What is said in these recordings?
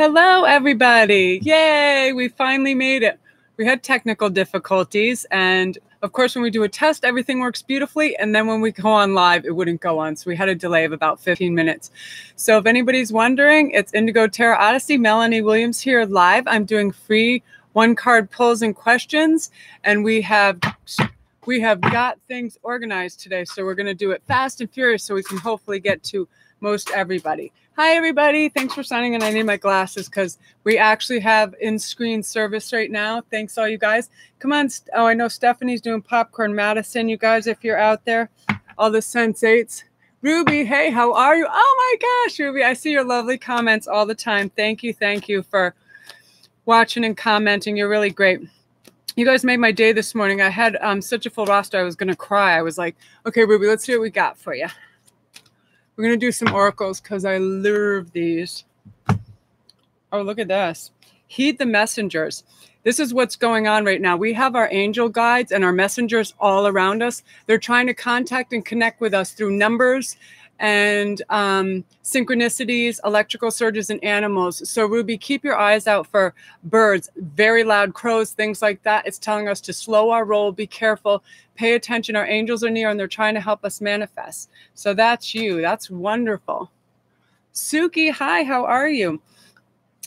Hello, everybody. Yay, we finally made it. We had technical difficulties, and of course, when we do a test, everything works beautifully, and then when we go on live, it wouldn't go on, so we had a delay of about 15 minutes. So if anybody's wondering, it's Indigo Tarot Odyssey. Melanie Williams here live. I'm doing free one-card pulls and questions, and we have got things organized today, so we're going to do it fast and furious so we can hopefully get to most everybody. Hi, everybody. Thanks for signing in. I need my glasses because we actually have in-screen service right now. Thanks, all you guys. Come on. Oh, I know Stephanie's doing popcorn. Madison, you guys, if you're out there, all the sensates. Ruby, hey, how are you? Oh, my gosh, Ruby. I see your lovely comments all the time. Thank you for watching and commenting. You're really great. You guys made my day this morning. I had such a full roster, I was going to cry. I was like, okay, Ruby, let's see what we got for you. We're going to do some oracles because I love these. Oh, look at this. Heed the messengers. This is what's going on right now. We have our angel guides and our messengers all around us. They're trying to contact and connect with us through numbers and synchronicities, electrical surges, and animals. So, Ruby, keep your eyes out for birds, very loud crows, things like that. It's telling us to slow our roll, be careful, pay attention. Our angels are near, and they're trying to help us manifest. So that's you. That's wonderful. Suki, hi, how are you?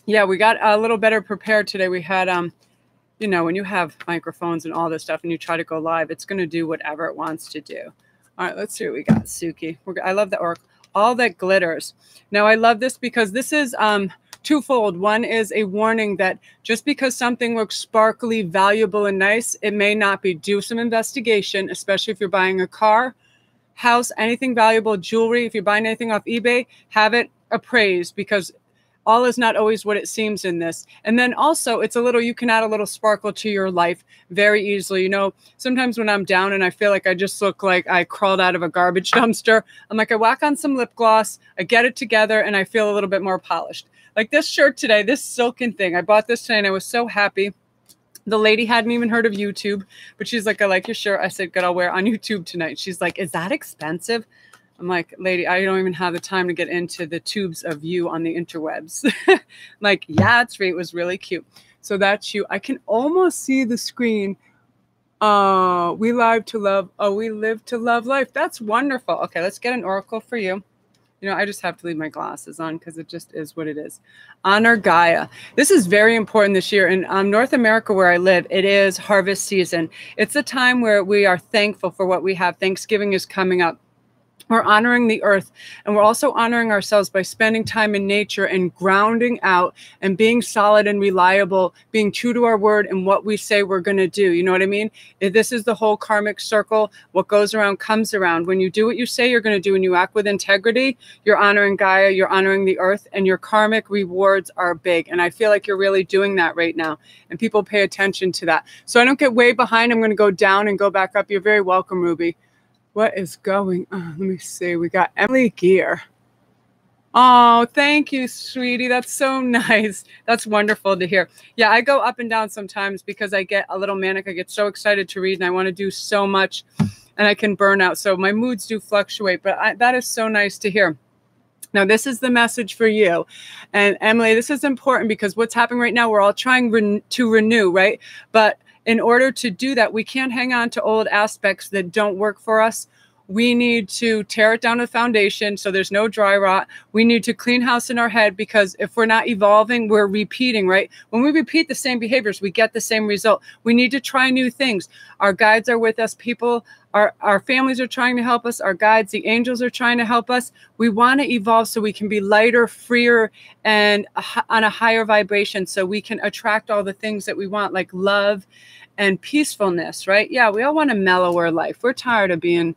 Yeah, we got a little better prepared today. We had, you know, when you have microphones and all this stuff and you try to go live, it's going to do whatever it wants to do. All right, let's see what we got, Suki. I love the oracle. All that glitters. Now, I love this because this is twofold. One is a warning that just because something looks sparkly, valuable, and nice, it may not be. Do some investigation, especially if you're buying a car, house, anything valuable, jewelry. If you're buying anything off eBay, have it appraised because all is not always what it seems in this. And then also it's you can add a little sparkle to your life very easily. You know, sometimes when I'm down and I feel like I just look like I crawled out of a garbage dumpster, I'm like, I whack on some lip gloss, I get it together, and I feel a little bit more polished. Like this shirt today, this silken thing, I bought this today and I was so happy. The lady hadn't even heard of YouTube, but she's like, I like your shirt. I said, good, I'll wear it on YouTube tonight. She's like, is that expensive? I'm like, lady, I don't even have the time to get into the tubes of you on the interwebs. I'm like, yeah, it's free. It was really cute. So that's you. I can almost see the screen. We live to love. Oh, we live to love life. That's wonderful. Okay, let's get an oracle for you. You know, I just have to leave my glasses on because it just is what it is. Honor Gaia. This is very important this year. In North America, where I live, it is harvest season. It's a time where we are thankful for what we have. Thanksgiving is coming up. We're honoring the earth, and we're also honoring ourselves by spending time in nature and grounding out and being solid and reliable, being true to our word and what we say we're going to do. You know what I mean? This is the whole karmic circle. What goes around comes around. When you do what you say you're going to do and you act with integrity, you're honoring Gaia, you're honoring the earth, and your karmic rewards are big. And I feel like you're really doing that right now, and people pay attention to that. So I don't get way behind. I'm going to go down and go back up. You're very welcome, Ruby. What is going on? Let me see. We got Emily Gear. Oh, thank you, sweetie. That's so nice. That's wonderful to hear. Yeah, I go up and down sometimes because I get a little manic. I get so excited to read and I want to do so much and I can burn out. So my moods do fluctuate, but that is so nice to hear. Now, this is the message for you. And Emily, this is important because what's happening right now, we're all trying to renew, right? But in order to do that, we can't hang on to old aspects that don't work for us. We need to tear it down to the foundation so there's no dry rot. We need to clean house in our head because if we're not evolving, we're repeating, right? When we repeat the same behaviors, we get the same result. We need to try new things. Our guides are with us. People, our families are trying to help us. Our guides, the angels are trying to help us. We want to evolve so we can be lighter, freer, and on a higher vibration so we can attract all the things that we want, like love and peacefulness, right? Yeah, we all want a mellower life. We're tired of being,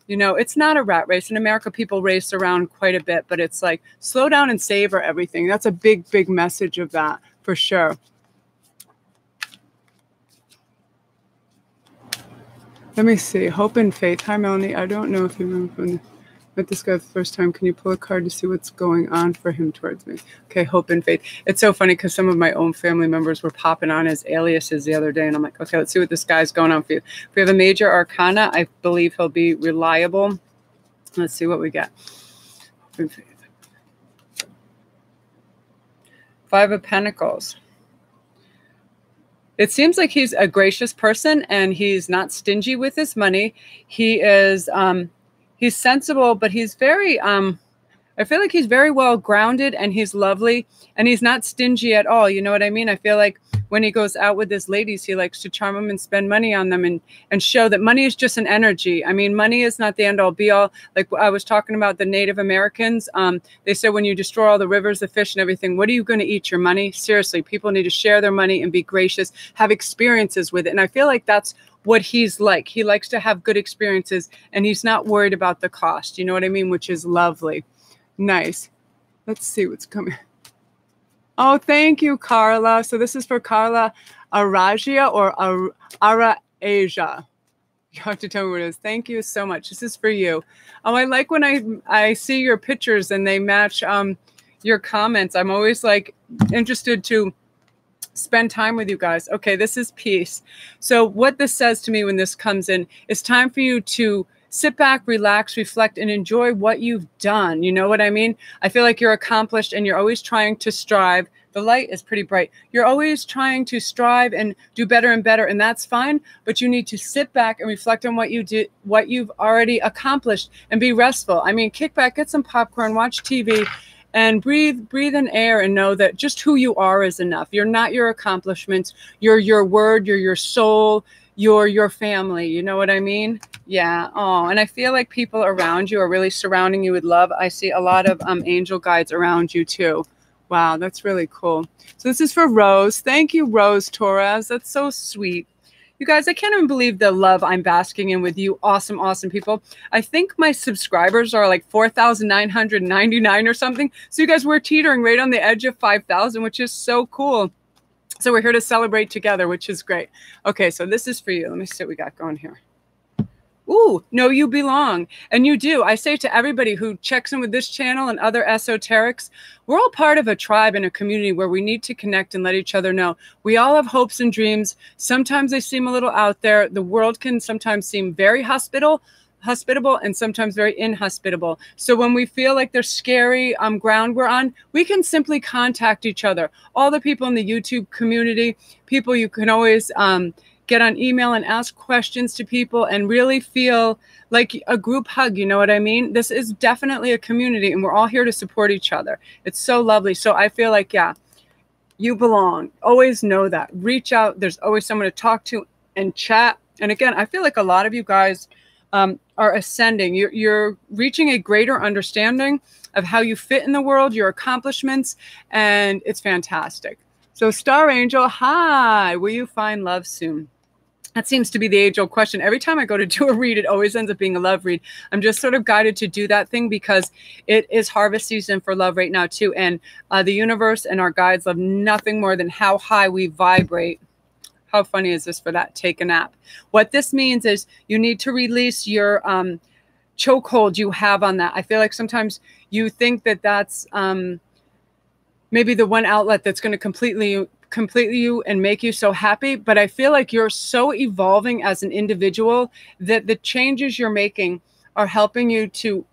you know, it's not a rat race. In America, people race around quite a bit, but it's like slow down and savor everything. That's a big, big message of that for sure. Let me see. Hope and faith. Hi, Melanie. I don't know if you remember when I met this guy the first time. Can you pull a card to see what's going on for him towards me? Okay, hope and faith. It's so funny because some of my own family members were popping on as aliases the other day, and I'm like, okay, let's see what this guy's going on for you. If we have a major arcana, I believe he'll be reliable. Let's see what we get. Hope and faith. Five of Pentacles. It seems like he's a gracious person and he's not stingy with his money. He is, he's sensible, but he's very, I feel like he's very well grounded and he's lovely and he's not stingy at all. You know what I mean? I feel like when he goes out with his ladies, he likes to charm them and spend money on them and show that money is just an energy. I mean, money is not the end all be all. Like I was talking about the Native Americans. They said when you destroy all the rivers, the fish and everything, what are you going to eat? Your money? Seriously, people need to share their money and be gracious, have experiences with it. And I feel like that's what he's like. He likes to have good experiences and he's not worried about the cost. You know what I mean? Which is lovely. Nice. Let's see what's coming. Oh, thank you, Carla. So this is for Carla Aragia or Arasia. You have to tell me what it is. Thank you so much. This is for you. Oh, I like when I see your pictures and they match your comments. I'm always like interested to spend time with you guys. Okay, this is peace. So what this says to me when this comes in, it's time for you to sit back, relax, reflect, and enjoy what you've done. You know what I mean? I feel like you're accomplished and you're always trying to strive. The light is pretty bright. You're always trying to strive and do better and better, and that's fine. But you need to sit back and reflect on what you did, what you've already accomplished, and be restful. I mean, kick back, get some popcorn, watch TV, and breathe in air and know that just who you are is enough. You're not your accomplishments. You're your word. You're your soul. You're your family. You know what I mean? Yeah. Oh, and I feel like people around you are really surrounding you with love. I see a lot of angel guides around you too. Wow, that's really cool. So this is for Rose. Thank you, Rose Torres. That's so sweet. You guys, I can't even believe the love I'm basking in with you. Awesome, awesome people. I think my subscribers are like 4,999 or something. So you guys, we're teetering right on the edge of 5,000, which is so cool. So we're here to celebrate together, which is great. Okay, so this is for you. Let me see what we got going here. Ooh, know you belong. And you do. I say to everybody who checks in with this channel and other esoterics, we're all part of a tribe and a community where we need to connect and let each other know. We all have hopes and dreams. Sometimes they seem a little out there. The world can sometimes seem very hospitable and sometimes very inhospitable. So when we feel like there's scary ground we're on, we can simply contact each other. All the people in the YouTube community, people you can always get on email and ask questions to people and really feel like a group hug. You know what I mean? This is definitely a community and we're all here to support each other. It's so lovely. So I feel like, yeah, you belong. Always know that. Reach out. There's always someone to talk to and chat. And again, I feel like a lot of you guys are ascending. You're reaching a greater understanding of how you fit in the world, your accomplishments, and it's fantastic. So Star Angel, hi, will you find love soon? That seems to be the age-old question. Every time I go to do a read, it always ends up being a love read. I'm just sort of guided to do that thing because it is harvest season for love right now too. And the universe and our guides love nothing more than how high we vibrate. How funny is this for that? Take a nap. What this means is you need to release your chokehold you have on that. I feel like sometimes you think that that's maybe the one outlet that's going to completely you and make you so happy. But I feel like you're so evolving as an individual that the changes you're making are helping you to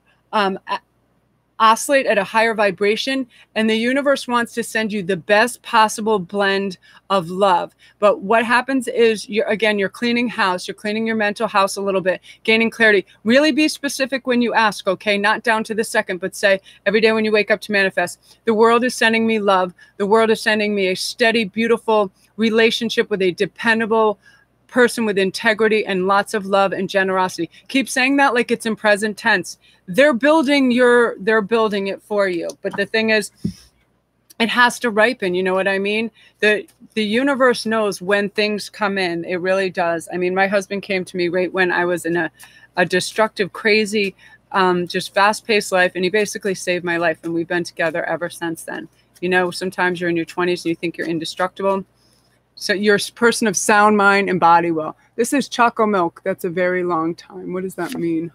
oscillate at a higher vibration, and the universe wants to send you the best possible blend of love. But what happens is you're cleaning house, you're cleaning your mental house a little bit, gaining clarity. Really be specific when you ask, okay? Not down to the second, but say every day when you wake up to manifest, the world is sending me love. The world is sending me a steady, beautiful relationship with a dependable person with integrity and lots of love and generosity. Keep saying that like it's in present tense. They're building it for you. But the thing is, it has to ripen. You know what I mean? The universe knows when things come in. It really does. I mean, my husband came to me right when I was in a destructive, crazy, just fast-paced life. And he basically saved my life. And we've been together ever since then. You know, sometimes you're in your 20s and you think you're indestructible. So you're a person of sound mind and body well. This is Choco Milk. That's a very long time. What does that mean?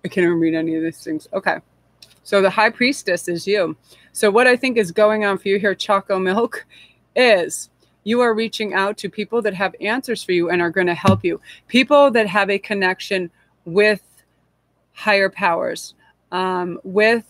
I can't even read any of these things. Okay. So the High Priestess is you. So what I think is going on for you here, Choco Milk, is you are reaching out to people that have answers for you and are going to help you. People that have a connection with higher powers, with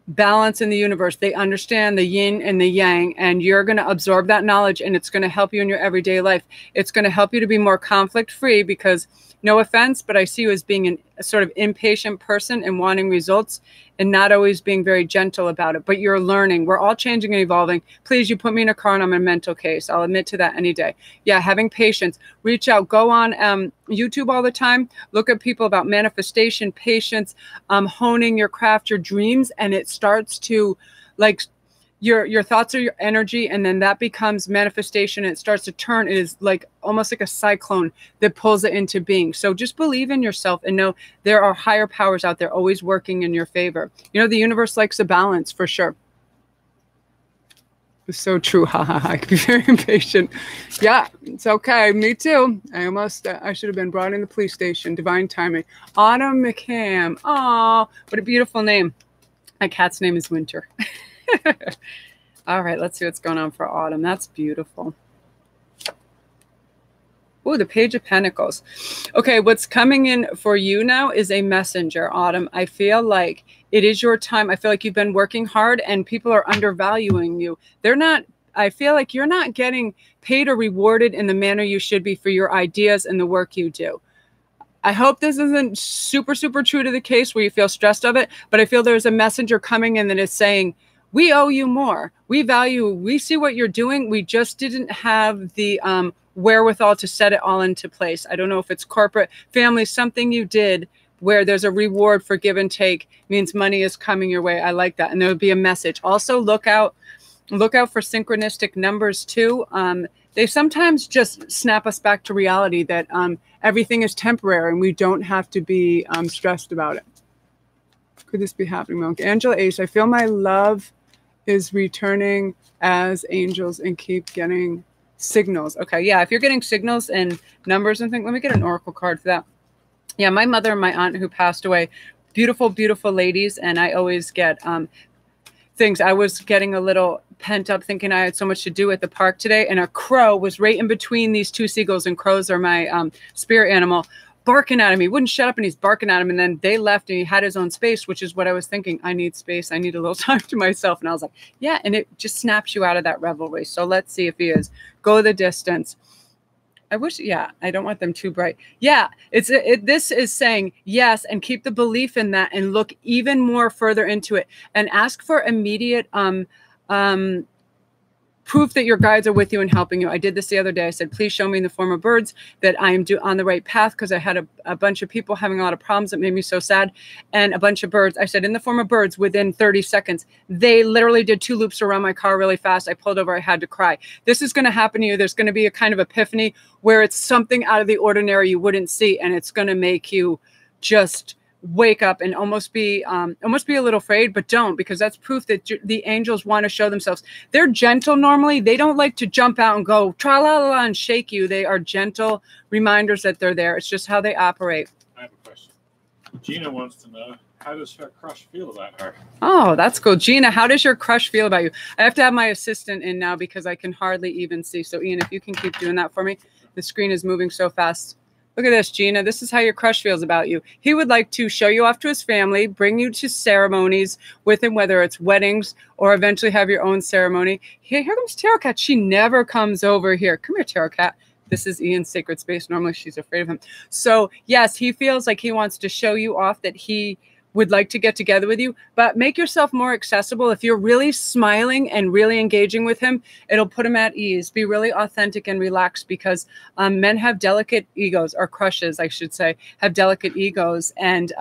balance in the universe. They understand the yin and the yang, and you're going to absorb that knowledge, and it's going to help you in your everyday life. It's going to help you to be more conflict free because, no offense, but I see you as being a sort of impatient person and wanting results and not always being very gentle about it. But you're learning. We're all changing and evolving. Please, you put me in a car and I'm in a mental case. I'll admit to that any day. Yeah, having patience. Reach out. Go on YouTube all the time. Look at people about manifestation, patience, honing your craft, your dreams, and it starts to, like, your thoughts are your energy, and then that becomes manifestation, and it starts to turn. It is like almost like a cyclone that pulls it into being. So just believe in yourself and know there are higher powers out there always working in your favor. You know, the universe likes a balance for sure. It's so true. Ha ha ha. I could be very impatient. Yeah, it's okay. Me too. I should have been brought in the police station. Divine timing. Autumn McCam. Oh, what a beautiful name. My cat's name is Winter. All right, let's see what's going on for Autumn. That's beautiful. Oh, the Page of Pentacles. Okay, what's coming in for you now is a messenger, Autumn. I feel like it is your time. I feel like you've been working hard and people are undervaluing you. I feel like you're not getting paid or rewarded in the manner you should be for your ideas and the work you do. I hope this isn't super, super true to the case where you feel stressed of it, but I feel there's a messenger coming in that is saying, we owe you more. We see what you're doing. We just didn't have the wherewithal to set it all into place. I don't know if it's corporate, family, something you did where there's a reward for give and take means money is coming your way. I like that. And there would be a message. Also, look out for synchronistic numbers too. They sometimes just snap us back to reality that everything is temporary and we don't have to be stressed about it. Could this be happening, Monk? Angela Ace, I feel my love is returning as angels and keep getting signals. Okay, yeah, if you're getting signals and numbers and things, let me get an oracle card for that. Yeah, my mother and my aunt who passed away, beautiful, beautiful ladies, and I always get things. I was getting a little pent up thinking I had so much to do at the park today, and a crow was right in between these two seagulls, and crows are my spirit animal, barking at him. He wouldn't shut up and he's barking at him. And then they left and he had his own space, which is what I was thinking. I need space. I need a little time to myself. And I was like, yeah. And it just snaps you out of that revelry. So let's see if he is. Go the distance. I wish, yeah, I don't want them too bright. Yeah, this is saying yes, and keep the belief in that and look even more further into it and ask for immediate proof that your guides are with you and helping you. I did this the other day. I said, please show me in the form of birds that I am on the right path, because I had a bunch of people having a lot of problems that made me so sad. And a bunch of birds, I said, in the form of birds, within 30 seconds, they literally did 2 loops around my car really fast. I pulled over. I had to cry. This is going to happen to you. There's going to be a kind of epiphany where it's something out of the ordinary you wouldn't see. And it's going to make you just wake up and almost be a little afraid, but don't, because that's proof that the angels want to show themselves. They're gentle normally. They don't like to jump out and go tra la la and shake you. They are gentle reminders that they're there. It's just how they operate. I have a question. Gina wants to know, how does her crush feel about her? Oh, that's cool. Gina, how does your crush feel about you? I have to have my assistant in now because I can hardly even see. So Ian, if you can keep doing that for me. The screen is moving so fast. Look at this, Gina. This is how your crush feels about you. He would like to show you off to his family, bring you to ceremonies with him, whether it's weddings or eventually have your own ceremony. Here comes Tarot Cat. She never comes over here. Come here, Tarot Cat. This is Ian's sacred space. Normally she's afraid of him. So yes, he feels like he wants to show you off, that he would like to get together with you, but make yourself more accessible. If you're really smiling and really engaging with him, it'll put him at ease. Be really authentic and relaxed, because men have delicate egos, or crushes, I should say, have delicate egos, and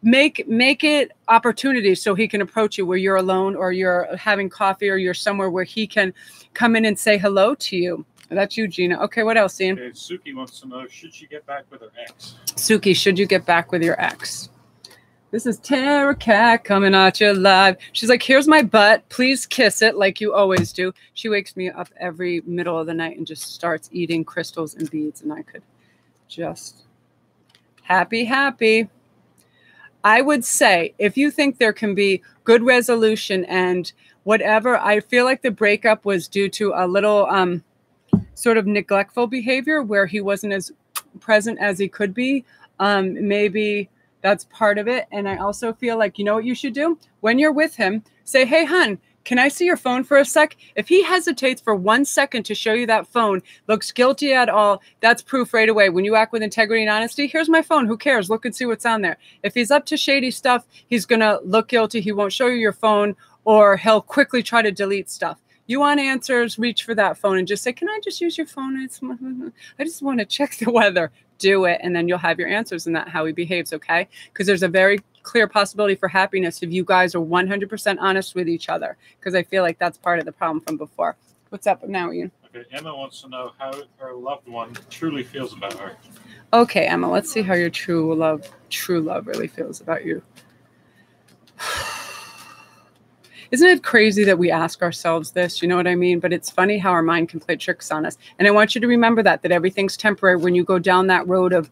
make it opportunities so he can approach you where you're alone, or you're having coffee, or you're somewhere where he can come in and say hello to you. That's you, Gina. Okay, what else, Ian? Okay, Suki wants to know, should she get back with her ex? Suki, should you get back with your ex? This is Tarot Cat coming at you live. She's like, here's my butt. Please kiss it like you always do. She wakes me up every middle of the night and just starts eating crystals and beads, and I could just happy. I would say, if you think there can be good resolution and whatever, I feel like the breakup was due to a little sort of neglectful behavior where he wasn't as present as he could be. Maybe That's part of it. And I also feel like, you know what you should do? When you're with him, say, hey, hun, can I see your phone for a sec? If he hesitates for 1 second to show you that phone, looks guilty at all, that's proof right away. When you act with integrity and honesty, here's my phone. Who cares? Look and see what's on there. If he's up to shady stuff, he's going to look guilty. He won't show you your phone, or he'll quickly try to delete stuff. You want answers, reach for that phone and just say, can I just use your phone? I just want to check the weather. Do it, and then you'll have your answers, and that's how he behaves, okay? Because there's a very clear possibility for happiness if you guys are 100% honest with each other, because I feel like that's part of the problem from before. What's up now, Ian? Okay, Emma wants to know how her loved one truly feels about her. Okay, Emma, let's see how your true love really feels about you. Isn't it crazy that we ask ourselves this? You know what I mean? But it's funny how our mind can play tricks on us. And I want you to remember that everything's temporary. When you go down that road of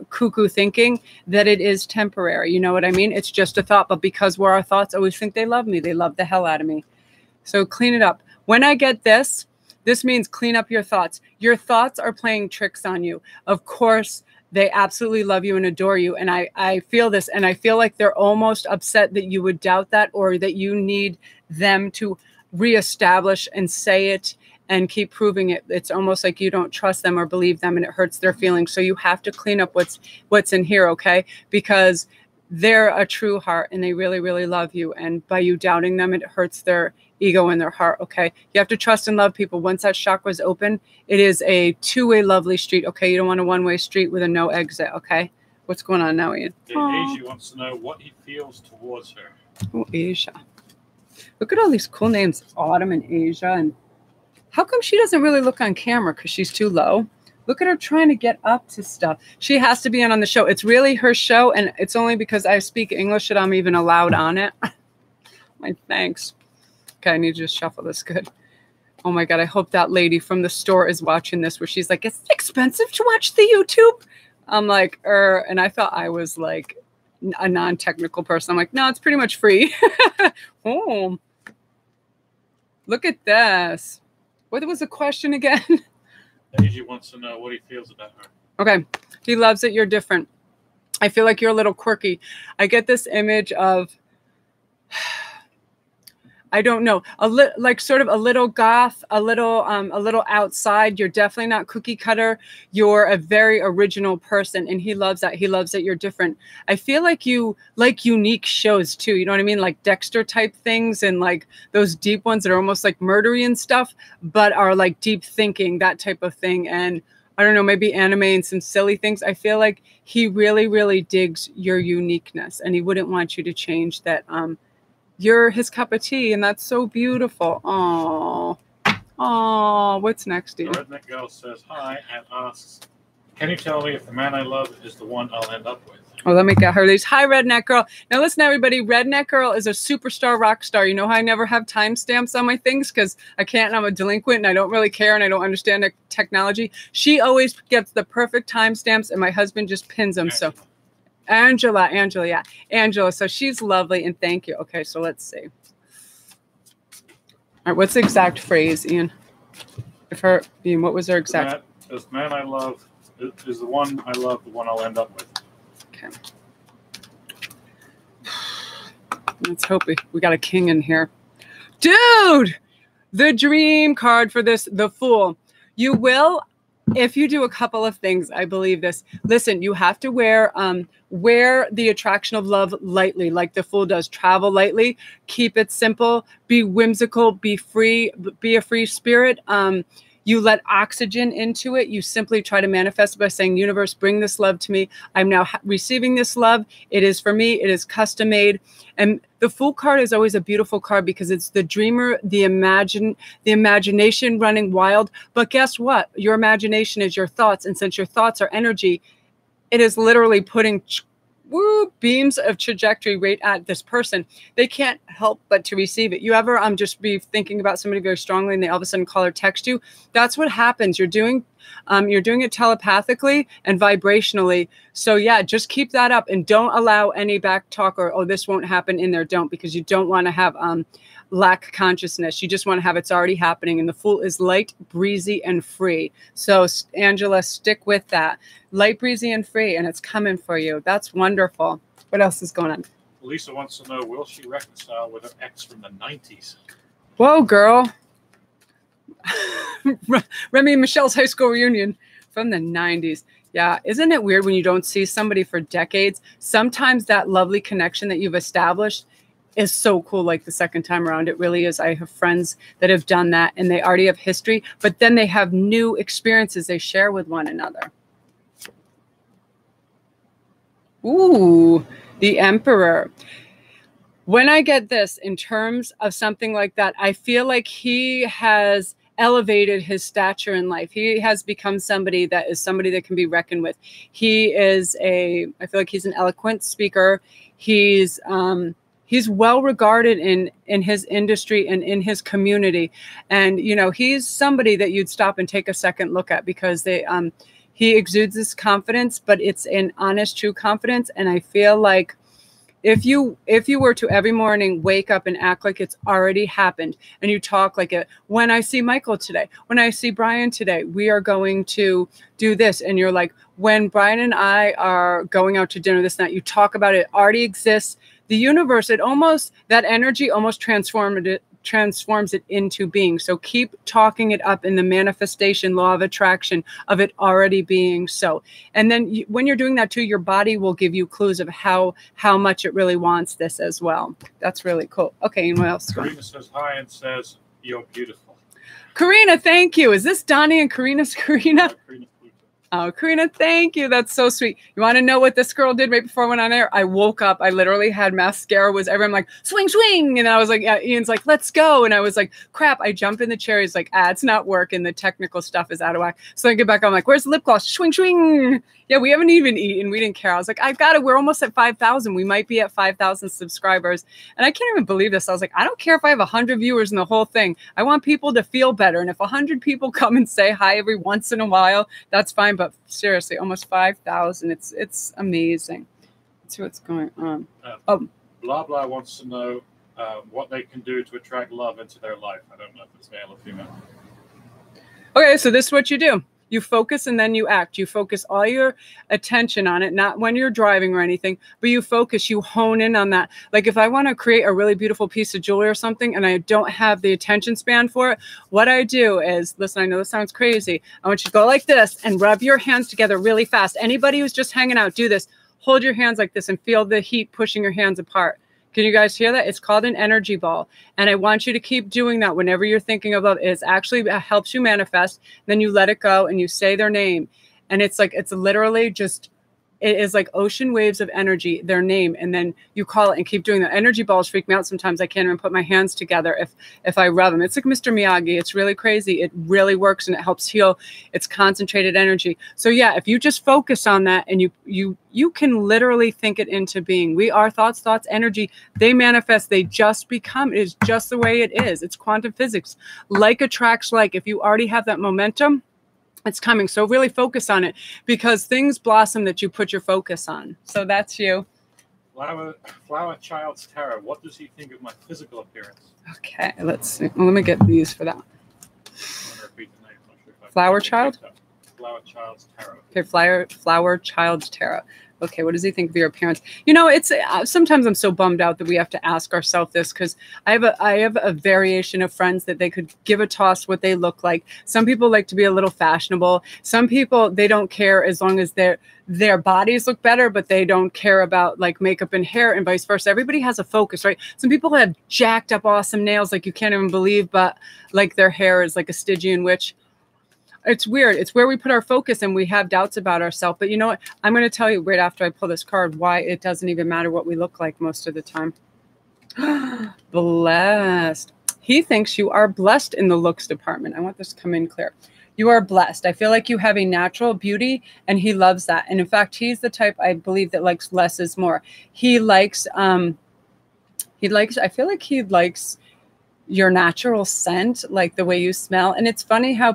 cuckoo thinking, that it is temporary. You know what I mean? It's just a thought. But because we're our thoughts always think they love me, they love the hell out of me. So clean it up. When I get this means clean up your thoughts. Your thoughts are playing tricks on you. Of course, they absolutely love you and adore you. And I feel this, and I feel like they're almost upset that you would doubt that, or that you need them to reestablish and say it and keep proving it. It's almost like you don't trust them or believe them, and it hurts their feelings. So you have to clean up what's in here, okay? Because they're a true heart and they really, really love you. And by you doubting them, it hurts their ego and their heart, okay? You have to trust and love people. Once that chakra is open, it is a two-way lovely street, okay? You don't want a one-way street with a no exit, okay? What's going on now, Ian? Asia wants to know what he feels towards her. Oh, Asia. Look at all these cool names, Autumn and Asia. And how come she doesn't really look on camera? Because she's too low. Look at her trying to get up to stuff. She has to be on the show. It's really her show, and it's only because I speak English that I'm even allowed on it. My thanks. Okay, I need to just shuffle this good. Oh my God, I hope that lady from the store is watching this, where she's like, it's expensive to watch the YouTube. I'm like, and I thought I was like a non-technical person. I'm like, no, it's pretty much free. Oh, look at this. What was the question again? Daisy wants to know what he feels about her. Okay, he loves it. You're different. I feel like you're a little quirky. I get this image of, I don't know, like sort of a little goth, a little outside. You're definitely not cookie cutter. You're a very original person, and he loves that. He loves that you're different. I feel like you like unique shows too. You know what I mean? Like Dexter type things, and like those deep ones that are almost like murdery and stuff, but are like deep thinking, that type of thing. And I don't know, maybe anime and some silly things. I feel like he really, really digs your uniqueness, and he wouldn't want you to change that. You're his cup of tea, and that's so beautiful. Oh, what's next, The Ian? redneck girl says hi and asks, can you tell me if the man I love is the one I'll end up with? Oh, let me get her these. Hi, Redneck Girl. Now, listen, everybody. Redneck Girl is a superstar rock star. You know how I never have timestamps on my things because I can't, and I'm a delinquent, and I don't really care, and I don't understand the technology. She always gets the perfect timestamps, and my husband just pins them. So, Angela, yeah. Angela. So she's lovely, and thank you. Okay, so let's see. All right, what's the exact phrase, Ian? Ian, what was her exact? This man I love is the one I love, the one I'll end up with. Okay. Let's hope we got a king in here. Dude, the dream card for this, the Fool. You will, if you do a couple of things, I believe this. Listen, you have to wear the attraction of love lightly, like the Fool does. Travel lightly, keep it simple, be whimsical, be free, be a free spirit. You let oxygen into it. You simply try to manifest by saying, universe, bring this love to me. I'm now receiving this love. It is for me. It is custom made. And the Fool card is always a beautiful card because it's the dreamer, the imagination running wild. But guess what? Your imagination is your thoughts. And since your thoughts are energy, it is literally putting beams of trajectory right at this person. They can't help but to receive it. You ever just be thinking about somebody very strongly and they all of a sudden call or text you? That's what happens. You're doing it telepathically and vibrationally. So yeah, just keep that up and don't allow any back talk or, oh, this won't happen in there. Don't, because you don't want to have lack consciousness. You just want to have it's already happening. And the Fool is light, breezy, and free. So Angela, stick with that. Light, breezy, and free, and it's coming for you. That's wonderful. What else is going on? Lisa wants to know, will she reconcile with her ex from the 90s? Whoa, girl. Remy and Michelle's high school reunion from the 90s. Yeah, isn't it weird when you don't see somebody for decades? Sometimes that lovely connection that you've established is so cool, like the second time around. It really is. I have friends that have done that, and they already have history, but then they have new experiences they share with one another. Ooh, the Emperor. When I get this in terms of something like that, I feel like he has elevated his stature in life. He has become somebody that can be reckoned with. I feel like he's an eloquent speaker. He's well regarded in his industry and in his community. And, you know, he's somebody that you'd stop and take a second look at, because he exudes this confidence, but it's an honest, true confidence. And I feel like if you were to every morning wake up and act like it's already happened, and you talk like it, when I see Michael today, when I see Brian today, we are going to do this. And you're like, when Brian and I are going out to dinner this night, you talk about it already exists. The universe, that energy almost transforms it into being. So keep talking it up in the manifestation law of attraction of it already being so. And then when you're doing that too, your body will give you clues of how much it really wants this as well. That's really cool. Okay, and what else? Karina says hi and says, you're beautiful. Karina, thank you. Is this Donnie and Karina's Karina? Karina. Oh, Karina, thank you. That's so sweet. You want to know what this girl did right before I went on air? I woke up. I literally had mascara was everyone like, swing, swing. And I was like, Ian's like, let's go. And I was like, crap. I jump in the chair. He's like, it's not working. The technical stuff is out of whack. So I get back. I'm like, where's the lip gloss? Swing, swing. Yeah, we haven't even eaten. We didn't care. I was like, I've got it. We're almost at 5,000. We might be at 5,000 subscribers. And I can't even believe this. I was like, I don't care if I have 100 viewers in the whole thing. I want people to feel better. And if 100 people come and say hi every once in a while, that's fine. But seriously, almost 5,000. It's amazing. Let's see what's going on. Blah, blah wants to know what they can do to attract love into their life. I don't know if it's male or female. Okay, so this is what you do. You focus and then you act. You focus all your attention on it, not when you're driving or anything, but you focus, you hone in on that. Like if I want to create a really beautiful piece of jewelry or something and I don't have the attention span for it, what I do is, listen, I know this sounds crazy. I want you to go like this and rub your hands together really fast. Anybody who's just hanging out, do this. Hold your hands like this and feel the heat pushing your hands apart. Can you guys hear that? It's called an energy ball. And I want you to keep doing that whenever you're thinking of love. It actually helps you manifest. Then you let it go and you say their name. And it's like, it's literally just, it is like ocean waves of energy, their name. And then you call it and keep doing that. Energy balls freak me out sometimes. I can't even put my hands together if I rub them. It's like Mr. Miyagi. It's really crazy. It really works and it helps heal. It's concentrated energy. So yeah, if you just focus on that and you can literally think it into being. We are thoughts, energy. They manifest. They just become. It is just the way it is. It's quantum physics. Like attracts like. If you already have that momentum, it's coming. So really focus on it because things blossom that you put your focus on. So that's you. Flower Child's Tarot. What does he think of my physical appearance? Okay, let's see. Well, let me get these for that. I'm going to repeat the name. I'm not sure if I Flower Child? Flower Child's Tarot. Okay, Flower Child's Tarot. Okay, what does he think of your appearance? You know, it's sometimes I'm so bummed out that we have to ask ourselves this because I have a variation of friends that they could give a toss what they look like. Some people like to be a little fashionable. Some people, they don't care as long as their bodies look better, but they don't care about like makeup and hair and vice versa. Everybody has a focus, right? Some people have jacked up awesome nails like you can't even believe, but like their hair is like a Stygian witch. It's weird. It's where we put our focus and we have doubts about ourselves. But you know what? I'm going to tell you right after I pull this card why it doesn't even matter what we look like most of the time. Blessed. He thinks you are blessed in the looks department. I want this to come in clear. You are blessed. I feel like you have a natural beauty and he loves that. And in fact, he's the type I believe that likes less is more. I feel like he likes your natural scent, like the way you smell. And it's funny how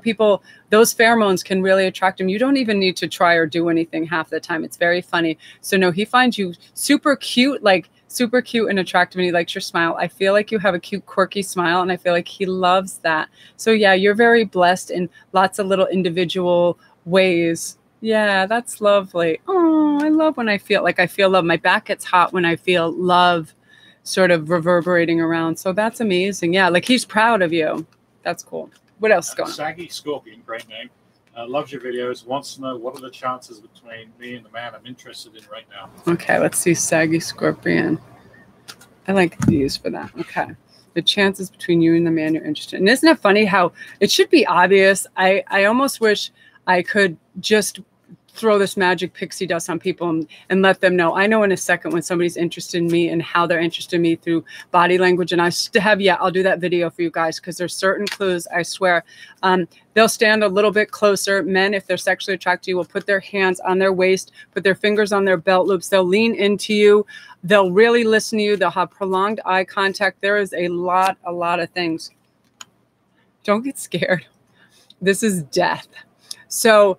those pheromones can really attract him. You don't even need to try or do anything half the time. It's very funny. So no, he finds you super cute, like super cute and attractive, and he likes your smile. I feel like you have a cute, quirky smile, and I feel like he loves that. So yeah, you're very blessed in lots of little individual ways. Yeah, that's lovely. Oh, I love when I feel love. My back gets hot when I feel love sort of reverberating around. So that's amazing. Yeah, like he's proud of you. That's cool. What else is going on? Saggy Scorpion, great name. Loves your videos. Wants to know what are the chances between me and the man I'm interested in right now. Okay, let's see. Saggy Scorpion. I like these for that. Okay. The chances between you and the man you're interested in. And isn't it funny how it should be obvious? I almost wish I could just throw this magic pixie dust on people and let them know. I know in a second when somebody's interested in me and how they're interested in me through body language. And I still have, I'll do that video for you guys because there's certain clues, I swear. They'll stand a little bit closer. Men, if they're sexually attracted to you, will put their hands on their waist, put their fingers on their belt loops. They'll lean into you. They'll really listen to you. They'll have prolonged eye contact. There is a lot of things. Don't get scared. This is death. So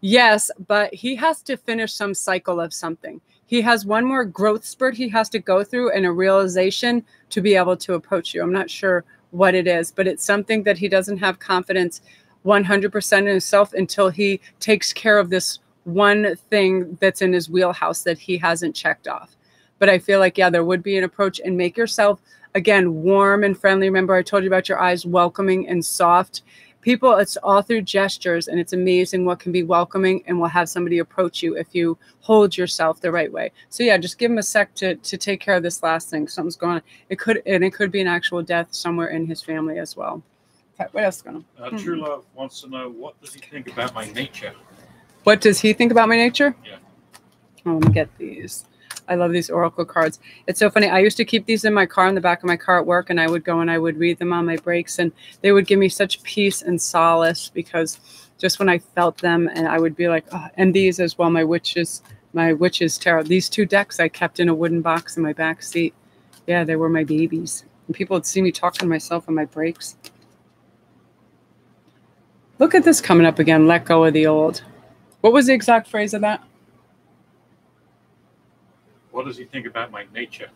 yes, but he has to finish some cycle of something. He has one more growth spurt he has to go through and a realization to be able to approach you. I'm not sure what it is, but it's something that he doesn't have confidence 100% in himself until he takes care of this one thing that's in his wheelhouse that he hasn't checked off. But I feel like, there would be an approach, and make yourself, again, warm and friendly. Remember, I told you about your eyes, welcoming and soft. People, it's all through gestures, and it's amazing what can be welcoming and will have somebody approach you if you hold yourself the right way. So just give him a sec to take care of this last thing. Something's going on. It could be an actual death somewhere in his family as well. Okay, what else is going on? True Love wants to know, what does he think about my nature? What does he think about my nature? Yeah. Oh, let me get these. I love these oracle cards. It's so funny. I used to keep these in my car, in the back of my car at work, and I would go and I would read them on my breaks, and they would give me such peace and solace because just when I felt them, and I would be like, oh, and these as well, my witches tarot. These two decks I kept in a wooden box in my back seat. Yeah, they were my babies. And people would see me talking to myself on my breaks. Look at this coming up again. Let go of the old. What was the exact phrase of that? What does he think about my nature?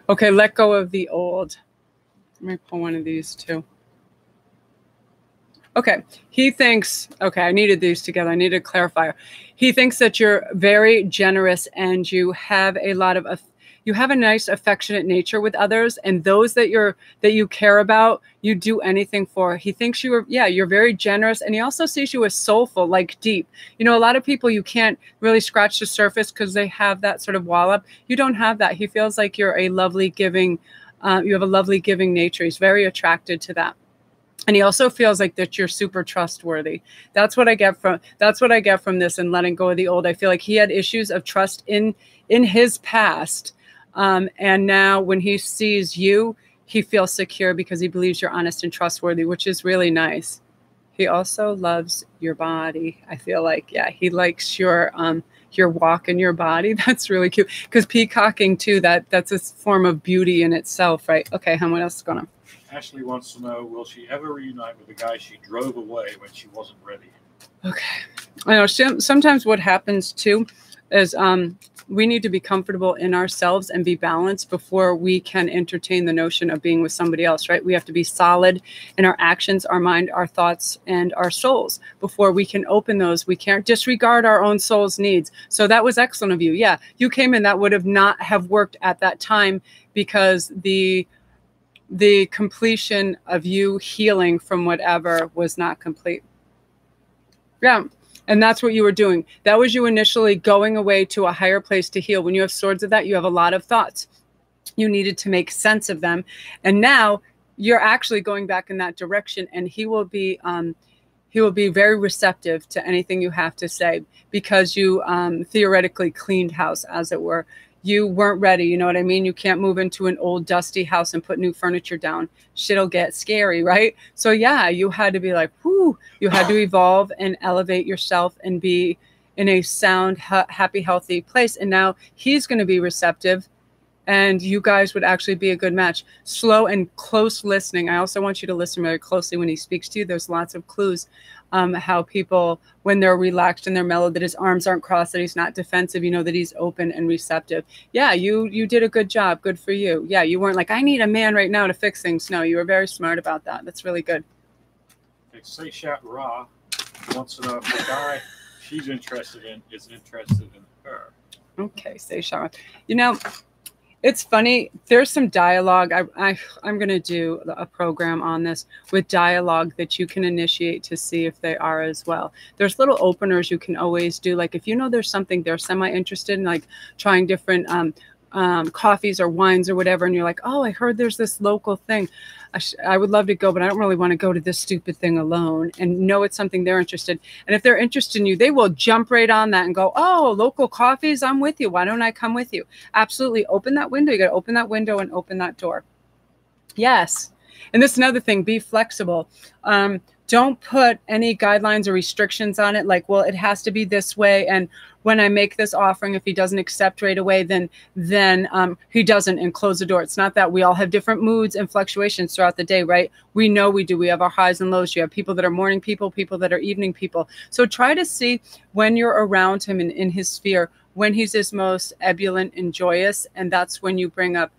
Okay, let go of the old. Let me pull one of these too. Okay, he thinks, I needed these together. I needed a clarifier. He thinks that you're very generous and you have a lot of, you have a nice affectionate nature with others, and those that you care about, you do anything for. He thinks you're very generous, and he also sees you as soulful, like deep. A lot of people, you can't really scratch the surface because they have that sort of wall up. You don't have that. He feels like you're a lovely giving, you have a lovely giving nature. He's very attracted to that. And he also feels like that you're super trustworthy. That's what I get from this and letting go of the old. I feel like he had issues of trust in his past. And now when he sees you, he feels secure because he believes you're honest and trustworthy, which is really nice. He also loves your body. I feel like, he likes your walk and your body. That's really cute. Because peacocking too, that's a form of beauty in itself, right? Okay, what else is going on? Ashley wants to know, will she ever reunite with the guy she drove away when she wasn't ready? Okay. I know sometimes what happens too is we need to be comfortable in ourselves and be balanced before we can entertain the notion of being with somebody else, right? We have to be solid in our actions, our mind, our thoughts, and our souls before we can open those. We can't disregard our own soul's needs. So that was excellent of you. Yeah, you came in. That would have not have worked at that time because the completion of you healing from whatever was not complete. Yeah. And that's what you were doing. That was you initially going away to a higher place to heal. When you have swords of that, you have a lot of thoughts. You needed to make sense of them. And now you're actually going back in that direction, and he will be very receptive to anything you have to say because you theoretically cleaned house, as it were. You weren't ready. You know what I mean? You can't move into an old dusty house and put new furniture down. Shit'll get scary, right? So you had to be like, whoo, you had to evolve and elevate yourself and be in a sound, happy, healthy place. And now he's going to be receptive and you guys would actually be a good match. Slow and close listening. I also want you to listen very closely when he speaks to you. There's lots of clues how people, when they're relaxed and they're mellow, that his arms aren't crossed, that he's not defensive, you know, that he's open and receptive. Yeah, you did a good job. Good for you. Yeah, you weren't like, I need a man right now to fix things. No, you were very smart about that. That's really good. Say Shat Ra wants to know if the guy she's interested in is interested in her. Okay, say Shat. You know, it's funny. There's some dialogue. I'm going to do a program on this with dialogue that you can initiate to see if they are as well. There's little openers you can always do. Like if you know there's something they're semi-interested in, like trying different coffees or wines or whatever, and you're like, oh, I heard there's this local thing. I would love to go, but I don't really want to go to this stupid thing alone, and know it's something they're interested. And if they're interested in you, they will jump right on that and go, oh, local coffees, I'm with you. Why don't I come with you? Absolutely. Open that window. You got to open that window and open that door. Yes. And this is another thing, be flexible. Don't put any guidelines or restrictions on it. Like, well, it has to be this way. And when I make this offering, if he doesn't accept right away, then he doesn't, and close the door. It's not that. We all have different moods and fluctuations throughout the day, right? We know we do. We have our highs and lows. You have people that are morning people, people that are evening people. So try to see when you're around him and in his sphere, when he's his most ebullient and joyous. And that's when you bring up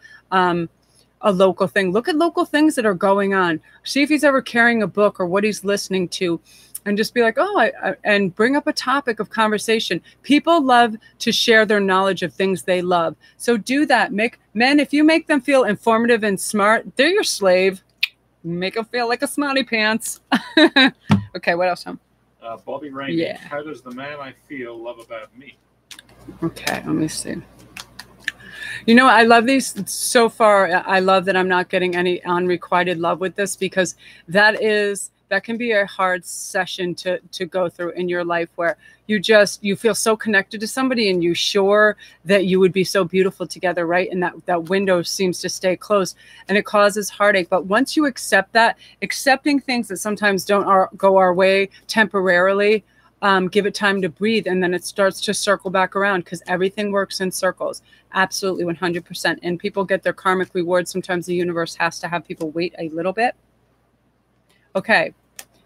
a local thing. Look at local things that are going on. See if he's ever carrying a book or what he's listening to, and just be like, oh, and bring up a topic of conversation. People love to share their knowledge of things they love. So do that. Men, if you make them feel informative and smart, they're your slave. Make them feel like a smarty pants. Okay, what else? Bobby Rainey, yeah. How does the man I feel love about me? Okay, let me see. You know, I love these so far. I love that I'm not getting any unrequited love with this, because that can be a hard session to go through in your life, where you feel so connected to somebody and you sure that you would be so beautiful together, right? And that window seems to stay closed, and it causes heartache. But once you accept that, accepting things that sometimes don't go our way temporarily, give it time to breathe, and then it starts to circle back around, because everything works in circles. Absolutely, 100%. And people get their karmic rewards. Sometimes the universe has to have people wait a little bit. Okay,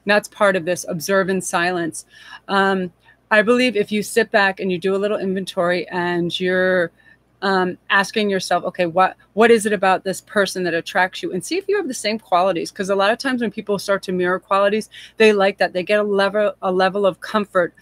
that's part of this. Observe in silence. I believe if you sit back and you do a little inventory and you're asking yourself, okay, what is it about this person that attracts you? And see if you have the same qualities. Because a lot of times when people start to mirror qualities, they like that. They get a level of comfort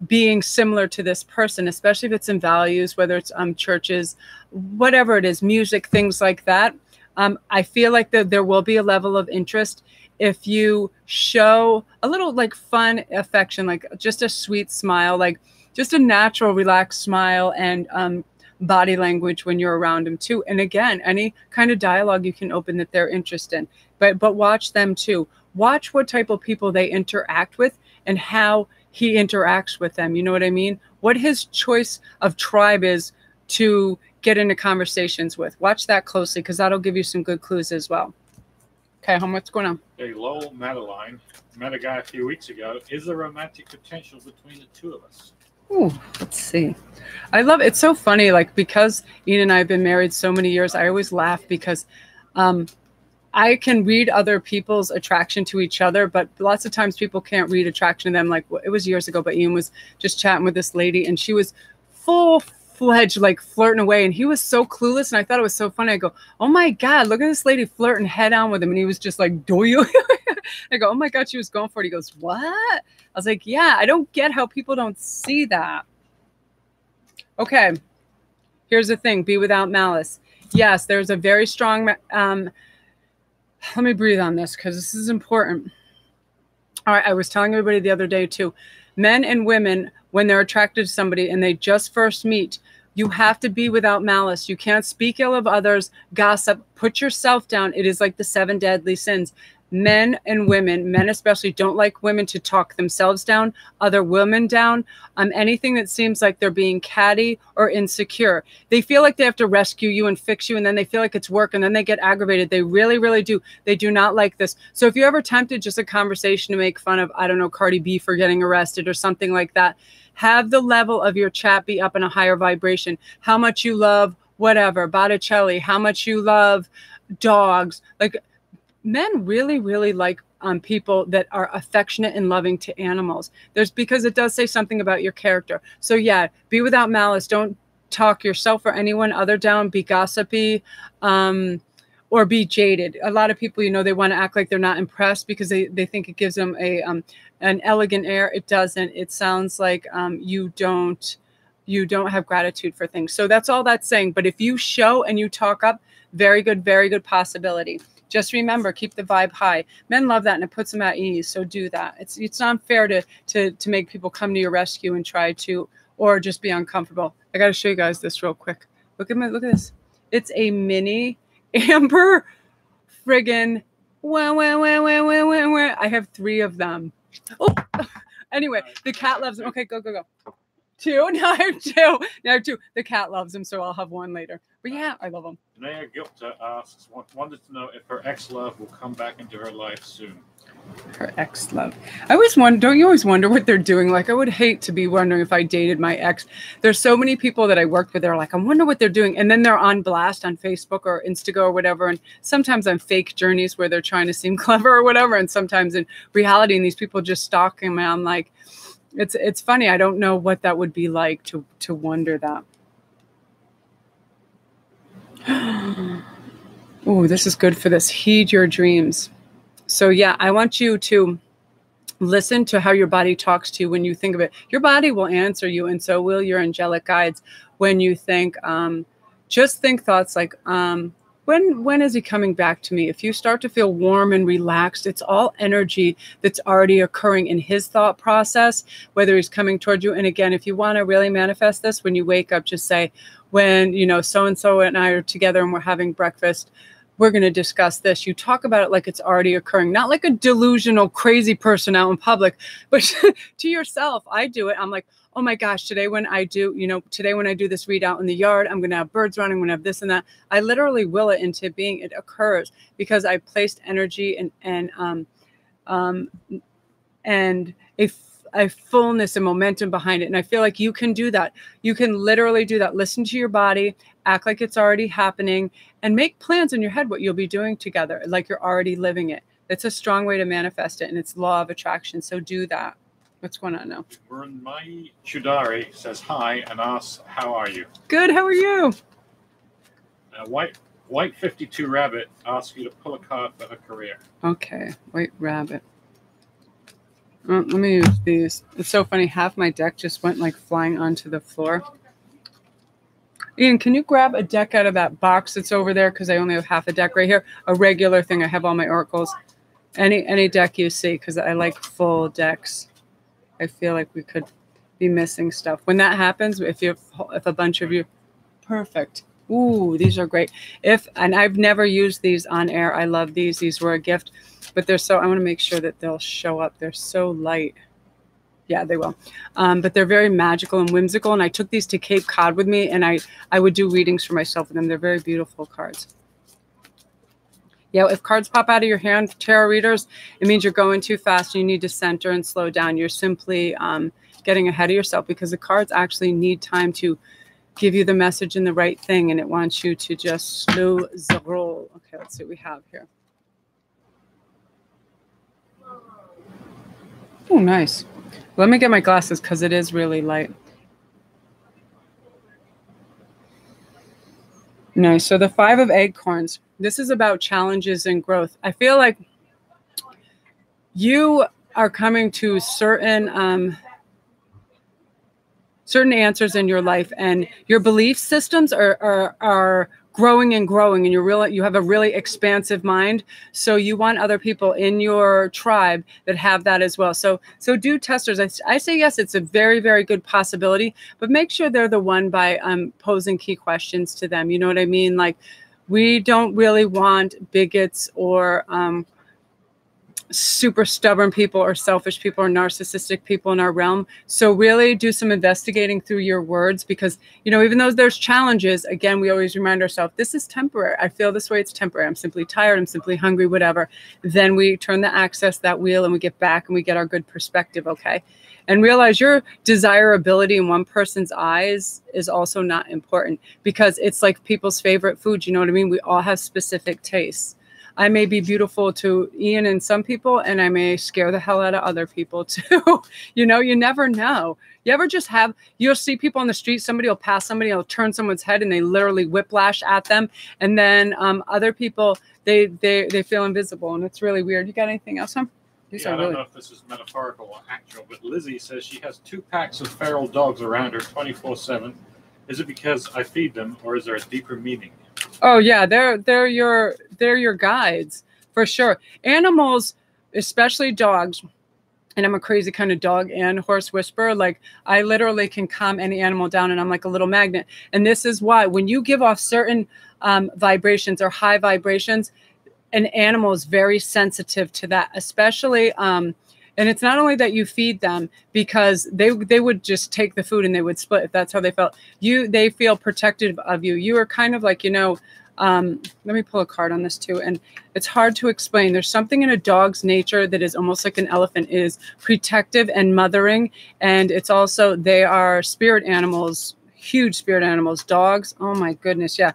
being similar to this person, especially if it's in values, whether it's churches, whatever it is, music, things like that. I feel like there will be a level of interest if you show a little like fun affection, like just a sweet smile, like just a natural relaxed smile, and body language when you're around them too. And again, any kind of dialogue you can open that they're interested in, but watch them too. Watch what type of people they interact with and how he interacts with them. You know what I mean? What his choice of tribe is to get into conversations with. Watch that closely, because that'll give you some good clues as well. Okay, what's going on? Hey, Lowell Madeline, met a guy a few weeks ago. Is there romantic potential between the two of us? Ooh, let's see. I love it. It's so funny, like, because Ian and I have been married so many years, I always laugh because I can read other people's attraction to each other, but lots of times people can't read attraction to them. Like, it was years ago, but Ian was just chatting with this lady, and she was full-fledged, like, flirting away, and he was so clueless, and I thought it was so funny. I go, oh my God, look at this lady flirting head on with him, and he was just like, do you? I go, oh my God, she was going for it. He goes, what? I was like, yeah, I don't get how people don't see that. Okay, here's the thing, be without malice. Yes, there's a very strong, let me breathe on this because this is important. All right, I was telling everybody the other day too, men and women, when they're attracted to somebody and they just first meet, you have to be without malice. You can't speak ill of others, gossip, put yourself down. It is like the 7 deadly sins. Men and women, men especially, don't like women to talk themselves down, other women down, anything that seems like they're being catty or insecure. They feel like they have to rescue you and fix you, and then they feel like it's work, and then they get aggravated. They really, really do. They do not like this. So if you ever tempted just a conversation to make fun of, I don't know, Cardi B for getting arrested or something like that, have the level of your chat be up in a higher vibration. How much you love whatever, Botticelli, how much you love dogs. Like men really, really like people that are affectionate and loving to animals. Because it does say something about your character. So yeah, be without malice. Don't talk yourself or anyone other down. Be gossipy, or be jaded. A lot of people, they want to act like they're not impressed because they think it gives them an elegant air. It doesn't. It sounds like you don't have gratitude for things. So that's all that's saying. But if you show and you talk up, very good possibility. Just remember, keep the vibe high. Men love that, and it puts them at ease. So do that. It's not fair to make people come to your rescue and try to, or just be uncomfortable. I got to show you guys this real quick. Look at this. It's a mini amber friggin' I have 3 of them. Oh, anyway, the cat loves them. Okay, go. 2. Now I have 2. The cat loves them, so I'll have 1 later. But yeah, I love them. Naya Gupta asks, wanted to know if her ex-love will come back into her life soon. Her ex-love. I always wonder, don't you always wonder what they're doing? Like, I would hate to be wondering if I dated my ex. There's so many people that I worked with that are like, I wonder what they're doing. And then they're on blast on Facebook or Instago or whatever. And sometimes on fake journeys where they're trying to seem clever or whatever. And sometimes in reality, and these people just stalk him. And I'm like, it's funny. I don't know what that would be like to wonder that. Oh, this is good for this. Heed your dreams. So yeah, I want you to listen to how your body talks to you when you think of it. Your body will answer you, and so will your angelic guides when you think, just think thoughts like, when is he coming back to me? If you start to feel warm and relaxed, it's all energy that's already occurring in his thought process, whether he's coming towards you. And again, if you want to really manifest this, when you wake up, just say, when, so-and-so and I are together and we're having breakfast, we're going to discuss this. You talk about it like it's already occurring, not like a delusional, crazy person out in public, but to yourself. I do it. I'm like, oh my gosh, today when I do this readout in the yard, I'm going to have birds running, I'm going to have this and that. I literally will it into being. It occurs because I placed energy and a fullness and momentum behind it. And I feel like you can do that. You can literally do that. Listen to your body, act like it's already happening, and make plans in your head what you'll be doing together, like you're already living it. It's a strong way to manifest it, and it's law of attraction. So do that. What's going on now? Mai Chudari says hi and asks, how are you? Good. How are you? White 52 Rabbit asks you to pull a card for her career. Okay. White Rabbit. Let me use these. It's so funny. Half my deck just went like flying onto the floor. Ian, can you grab a deck out of that box that's over there? Because I only have half a deck right here. A regular thing. I have all my oracles. Any deck you see, because I like full decks. I feel like we could be missing stuff. When that happens, if a bunch of you, perfect. Ooh, these are great. And I've never used these on air. I love these. These were a gift, but I want to make sure that they'll show up. They're so light. Yeah, they will. But they're very magical and whimsical. And I took these to Cape Cod with me, and I would do readings for myself with them. They're very beautiful cards. Yeah, if cards pop out of your hand, tarot readers, it means you're going too fast. You need to center and slow down. You're simply getting ahead of yourself, because the cards actually need time to give you the message and the right thing, and it wants you to just slow the roll. Okay, let's see what we have here. Oh, nice. Let me get my glasses because it is really light. Nice. So the 5 of Acorns. This is about challenges and growth. I feel like you are coming to certain answers in your life, and your belief systems are growing and growing, and you have a really expansive mind. So you want other people in your tribe that have that as well. So do testers. I say yes, it's a very, very good possibility, but make sure they're the one by posing key questions to them. You know what I mean? Like, we don't really want bigots or super stubborn people or selfish people or narcissistic people in our realm. So really do some investigating through your words, because, you know, even though there's challenges, again, we always remind ourselves, this is temporary. I feel this way. It's temporary. I'm simply tired. I'm simply hungry, whatever. Then we turn the axis, that wheel, and we get back and we get our good perspective. Okay. And realize your desirability in one person's eyes is also not important, because it's like people's favorite food. You know what I mean? We all have specific tastes. I may be beautiful to Ian and some people, and I may scare the hell out of other people too. You know, you never know. You ever just have, you'll see people on the street, somebody will pass somebody, will turn someone's head and they literally whiplash at them. And then other people, they feel invisible, and it's really weird. You got anything else, huh? I don't know if this is metaphorical or actual, but Lizzie says she has 2 packs of feral dogs around her 24/7. Is it because I feed them, or is there a deeper meaning? Oh yeah, they're your guides for sure. Animals, especially dogs, and I'm a crazy kind of dog and horse whisperer. Like, I literally can calm any animal down, and I'm like a little magnet. And this is why when you give off certain vibrations or high vibrations, an animal is very sensitive to that, especially and it's not only that you feed them, because they would just take the food and they would split if that's how they felt. They feel protective of you. You are kind of like, you know, let me pull a card on this too. And it's hard to explain. There's something in a dog's nature that is almost like an elephant, is protective and mothering. And it's also, they are spirit animals, huge spirit animals. Dogs, oh my goodness, yeah.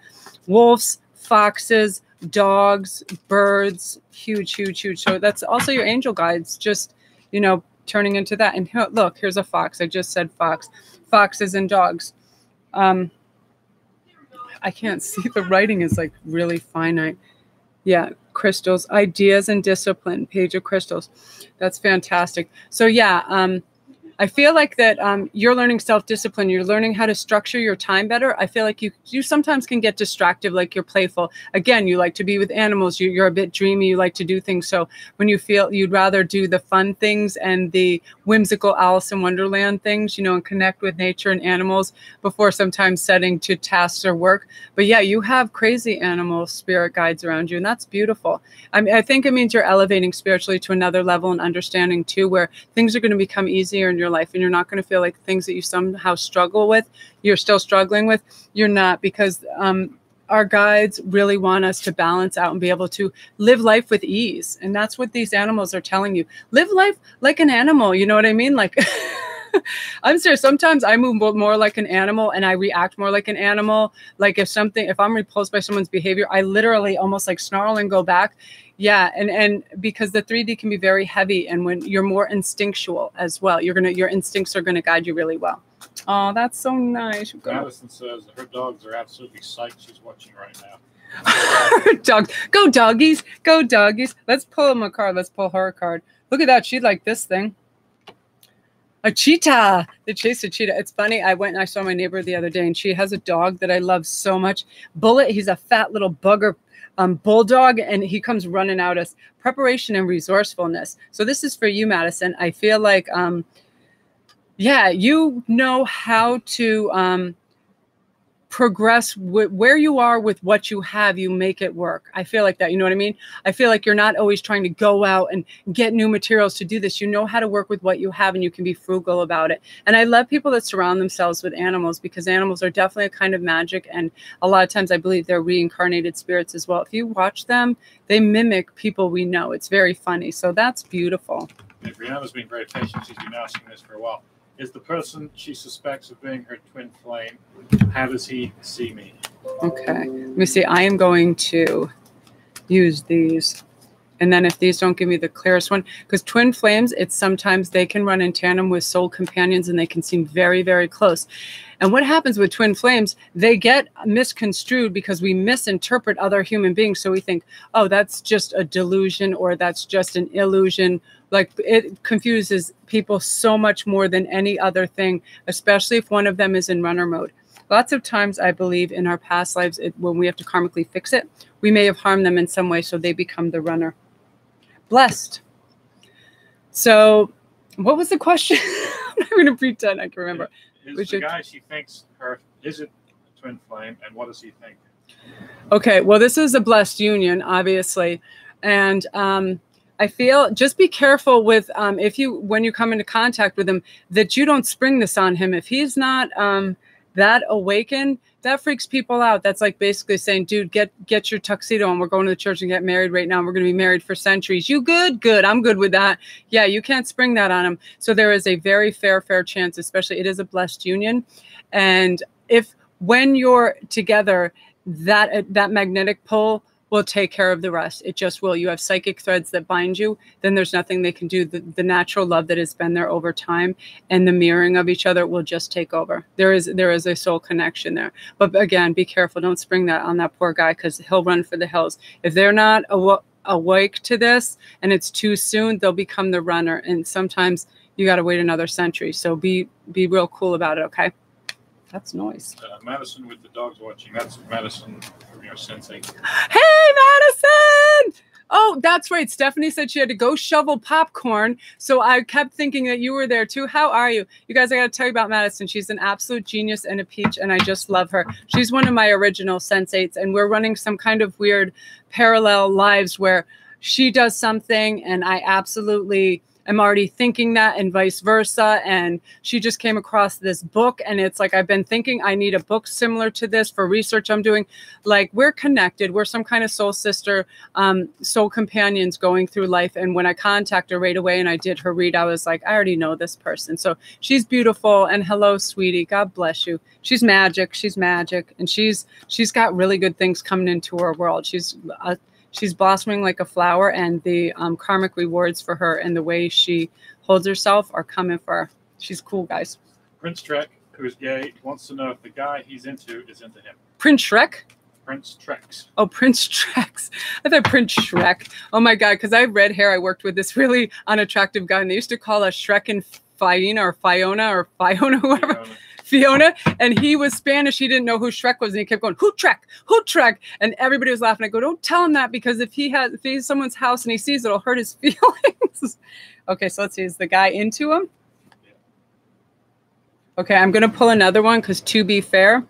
Wolves, foxes, dogs, birds, huge, huge, huge. So that's also your angel guides, just, you know, turning into that. And look, here's a fox. I just said fox. Foxes and dogs. I can't see. The writing is like really finite. Yeah, crystals, ideas, and discipline. Page of crystals. That's fantastic. So yeah, I feel like that you're learning self-discipline. You're learning how to structure your time better. I feel like you sometimes can get distracted, like you're playful. Again, you like to be with animals. You're a bit dreamy. You like to do things. So when you feel you'd rather do the fun things and the whimsical Alice in Wonderland things, you know, and connect with nature and animals before sometimes setting to tasks or work. But yeah, you have crazy animal spirit guides around you, and that's beautiful. I think it means you're elevating spiritually to another level and understanding too, where things are going to become easier in your life, and you're not going to feel like things that you somehow struggle with, you're still struggling with. You're not, because our guides really want us to balance out and be able to live life with ease. And that's what these animals are telling you. Live life like an animal. You know what I mean? Like, I'm serious. Sometimes I move more like an animal and I react more like an animal. Like if I'm repulsed by someone's behavior, I literally almost like snarl and go back. Yeah. And because the 3D can be very heavy, and when you're more instinctual as well, your instincts are going to guide you really well. Oh, that's so nice. Madison says her dogs are absolutely psyched. She's watching right now. Dogs, go doggies, go doggies. Let's pull them a card. Let's pull her a card. Look at that. She'd like this thing. A cheetah. They chased a cheetah. It's funny. I went and I saw my neighbor the other day, and she has a dog that I love so much. Bullet. He's a fat little bugger bulldog, and he comes running out us. Preparation and resourcefulness. So this is for you, Madison. I feel like, yeah, you know how to progress where you are with what you have. You make it work. I feel like that. You know what I mean? I feel like you're not always trying to go out and get new materials to do this. You know how to work with what you have, and you can be frugal about it. And I love people that surround themselves with animals, because animals are definitely a kind of magic. And a lot of times I believe they're reincarnated spirits as well. If you watch them, they mimic people we know. It's very funny. So that's beautiful. Yeah, Brianna's been very patient. She's been asking this for a while. Is the person she suspects of being her twin flame, how does he see me? Okay, let me see. I am going to use these. And then if these don't give me the clearest one, because twin flames, it's sometimes they can run in tandem with soul companions, and they can seem very, very close. And what happens with twin flames, they get misconstrued because we misinterpret other human beings. So we think, oh, that's just a delusion, or that's just an illusion. Like, it confuses people so much more than any other thing, especially if one of them is in runner mode. Lots of times, I believe, in our past lives, when we have to karmically fix it, we may have harmed them in some way, so they become the runner. Blessed. So what was the question? I'm not going to pretend I can remember. Is the guy she thinks her, is it a twin flame, and what does he think? Okay, well, this is a blessed union, obviously. And I feel just be careful with when you come into contact with him, that you don't spring this on him. If he's not that awakened, that freaks people out. That's like basically saying, dude, get your tuxedo and we're going to the church and get married right now. We're going to be married for centuries. You good? Good. I'm good with that. Yeah, you can't spring that on him. So there is a very fair chance, especially it is a blessed union. And when you're together, that magnetic pull will take care of the rest. It just will. You have psychic threads that bind you. Then there's nothing they can do. The natural love that has been there over time and the mirroring of each other will just take over. There is a soul connection there. But again, be careful. Don't spring that on that poor guy because he'll run for the hills. If they're not awake to this and it's too soon, they'll become the runner. And sometimes you got to wait another century. So be real cool about it, okay? That's noise. Madison with the dogs watching. That's Madison from your sensei. Hey, Madison! Oh, that's right. Stephanie said she had to go shovel popcorn. So I kept thinking that you were there too. How are you? You guys, I got to tell you about Madison. She's an absolute genius and a peach, and I just love her. She's one of my original sensates, and we're running some kind of weird parallel lives where she does something, and I absolutely I'm already thinking that and vice versa. And she just came across this book and it's like, I've been thinking I need a book similar to this for research I'm doing. Like we're connected. We're some kind of soul sister, soul companions going through life. And when I contacted her right away and I did her read, I was like, I already know this person. So she's beautiful. And hello, sweetie. God bless you. She's magic. She's magic. And she's got really good things coming into her world. She's blossoming like a flower, and the karmic rewards for her and the way she holds herself are coming for her. She's cool, guys. Prince Trek, who is gay, wants to know if the guy he's into is into him. Prince Shrek? Prince Trex. Oh, Prince Trex. I thought Prince Shrek. Oh, my God, because I have red hair. I worked with this really unattractive guy, and they used to call us Shrek and Fiona, whoever. Fiona, and he was Spanish. He didn't know who Shrek was, and he kept going, "Who Trek?" And everybody was laughing. I go, "Don't tell him that, because if he's someone's house and he sees it, it'll hurt his feelings." Okay, so let's see. Is the guy into him? Okay, I'm going to pull another one because, to be fair,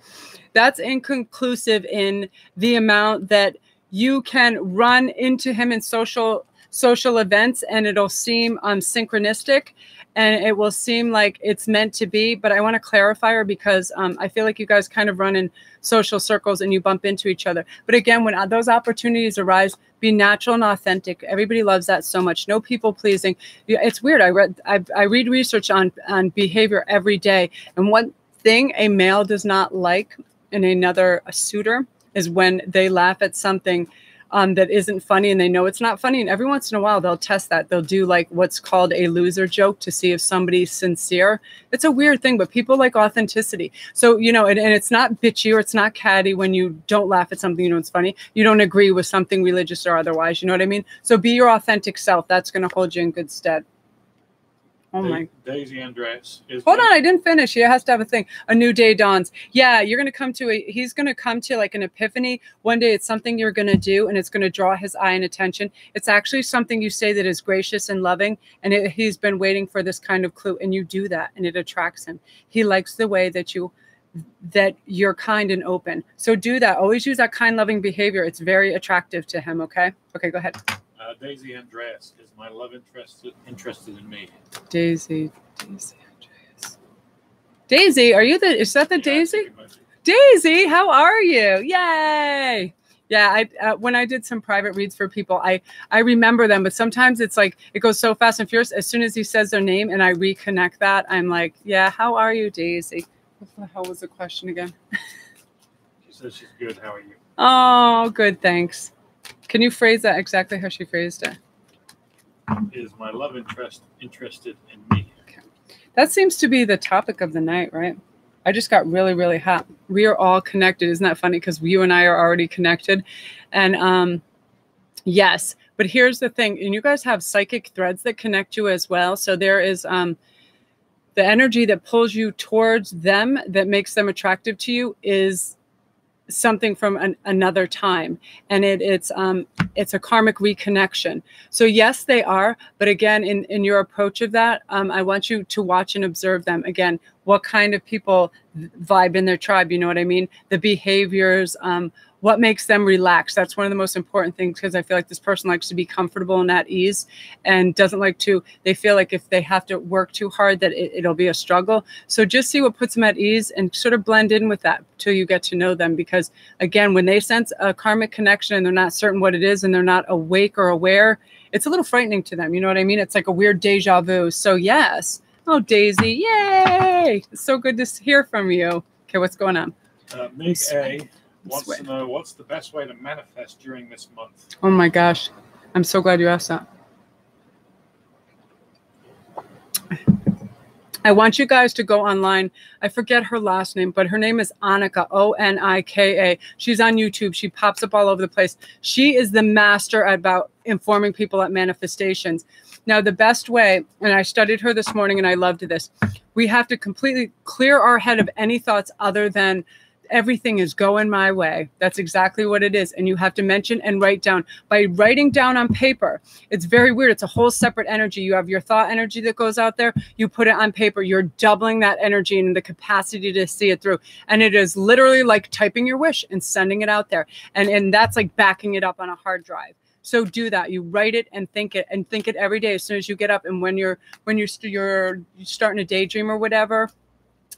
that's inconclusive in the amount that you can run into him in social events, and it'll seem synchronistic. And it will seem like it's meant to be, but I want to clarify her because I feel like you guys kind of run in social circles and you bump into each other. But again, when those opportunities arise, be natural and authentic. Everybody loves that so much. No people pleasing. It's weird. I read research on behavior every day, and one thing a male does not like in a suitor is when they laugh at something that isn't funny and they know it's not funny. And every once in a while, they'll test that. They'll do like what's called a loser joke to see if somebody's sincere. It's a weird thing, but people like authenticity. So, and it's not bitchy or it's not catty when you don't laugh at something it's funny. You don't agree with something religious or otherwise. You know what I mean? So be your authentic self. That's going to hold you in good stead. Oh my. Daisy Andres is. Hold on, I didn't finish. He has to have a thing. A new day dawns. Yeah, he's going to come to like an epiphany. One day it's something you're going to do and it's going to draw his eye and attention. It's actually something you say that is gracious and loving. And he's been waiting for this kind of clue, and you do that and it attracts him. He likes the way that you're kind and open. So do that. Always use that kind, loving behavior. It's very attractive to him. Okay. Okay, go ahead. Daisy Andreas, is my love interested in me? Daisy Andreas. Daisy, is that the Daisy? Daisy, how are you? Yay! Yeah, when I did some private reads for people, I remember them, but sometimes it's like it goes so fast and furious. As soon as he says their name and I reconnect that, I'm like, yeah, how are you, Daisy? What the hell was the question again? She says she's good. How are you? Oh, good, thanks. Can you phrase that exactly how she phrased it? Is my love interested in me? Okay. That seems to be the topic of the night, right? I just got really, really hot. We are all connected. Isn't that funny? Because you and I are already connected. And yes, but here's the thing. And you guys have psychic threads that connect you as well. So there is the energy that pulls you towards them that makes them attractive to you is something from another time, and it's a karmic reconnection. So yes, they are, but again, in your approach of that, I want you to watch and observe them. Again, what kind of people vibe in their tribe, you know what I mean? The behaviors, what makes them relax. That's one of the most important things, because I feel like this person likes to be comfortable and at ease and doesn't like to, they feel like if they have to work too hard that it'll be a struggle. So just see what puts them at ease and sort of blend in with that till you get to know them. Because again, when they sense a karmic connection and they're not certain what it is and they're not awake or aware, it's a little frightening to them. You know what I mean? It's like a weird deja vu. So yes. Oh, Daisy. Yay. It's so good to hear from you. Okay, what's going on? Mig A wants to know, what's the best way to manifest during this month? Oh my gosh. I'm so glad you asked that. I want you guys to go online. I forget her last name, but her name is Onika, O-N-I-K-A. She's on YouTube. She pops up all over the place. She is the master about informing people at manifestations. Now, the best way, and I studied her this morning and I loved this, we have to completely clear our head of any thoughts other than everything is going my way. That's exactly what it is. And you have to mention and write down. By writing down on paper, it's very weird. It's a whole separate energy. You have your thought energy that goes out there. You put it on paper. You're doubling that energy and the capacity to see it through. And it is literally like typing your wish and sending it out there. And that's like backing it up on a hard drive. So do that. You write it and think it every day as soon as you get up. And when you're starting a daydream or whatever,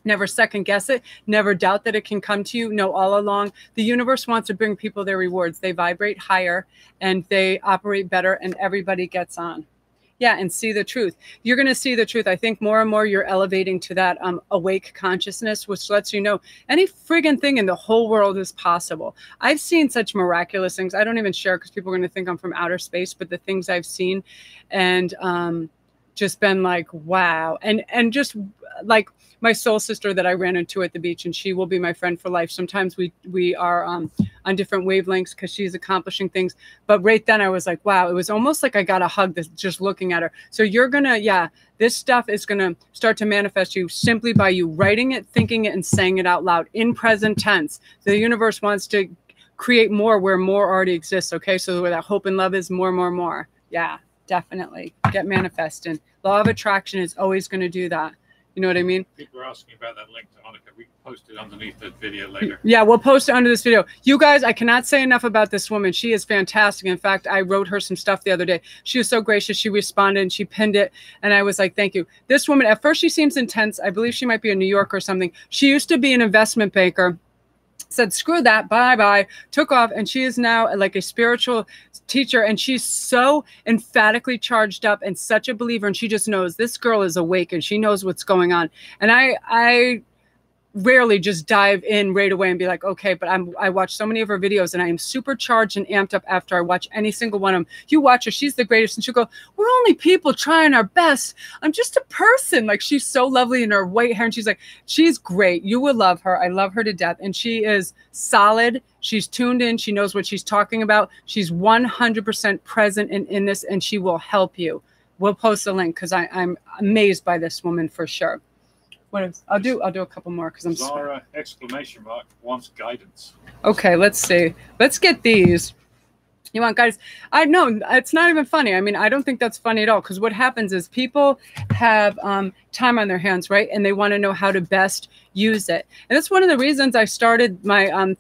never second guess it. Never doubt that it can come to you. No, all along, the universe wants to bring people their rewards. They vibrate higher and they operate better and everybody gets on. Yeah, and see the truth. You're going to see the truth. I think more and more you're elevating to that awake consciousness, which lets you know any friggin' thing in the whole world is possible. I've seen such miraculous things. I don't even share because people are going to think I'm from outer space, but the things I've seen and just been like, wow. And just like my soul sister that I ran into at the beach, and she will be my friend for life. Sometimes we are on different wavelengths because she's accomplishing things. But right then I was like, wow, it was almost like I got a hug just looking at her. So you're going to, yeah, this stuff is going to start to manifest you simply by you writing it, thinking it, and saying it out loud in present tense. The universe wants to create more where more already exists. Okay. So where that hope and love is more. Yeah, definitely get manifesting. Law of attraction is always going to do that. You know what I mean? People are asking about that link to Onika. We can post it underneath the video later. Yeah, we'll post it under this video. You guys, I cannot say enough about this woman. She is fantastic. In fact, I wrote her some stuff the other day. She was so gracious. She responded and she pinned it. And I was like, thank you. This woman, at first she seems intense. I believe she might be in New York or something. She used to be an investment banker. Said, screw that, bye-bye, took off, and she is now like a spiritual teacher, and she's so emphatically charged up and such a believer, and she just knows this girl is awake, and she knows what's going on. And I rarely just dive in right away and be like, okay, but I watch so many of her videos and I am super charged and amped up after I watch any single one of them. You watch her, she's the greatest. And she'll go, we're only people trying our best. I'm just a person. Like, she's so lovely in her white hair. And she's like, she's great. You will love her. I love her to death. And she is solid. She's tuned in. She knows what she's talking about. She's 100% present in this, and she will help you. We'll post a link because I'm amazed by this woman for sure. What is, I'll do a couple more because I'm Zara exclamation mark wants guidance. Okay, let's see. Let's get these. You want guidance? I know it's not even funny. I mean, I don't think that's funny at all, because what happens is people have time on their hands, right? And they want to know how to best use it. And that's one of the reasons I started my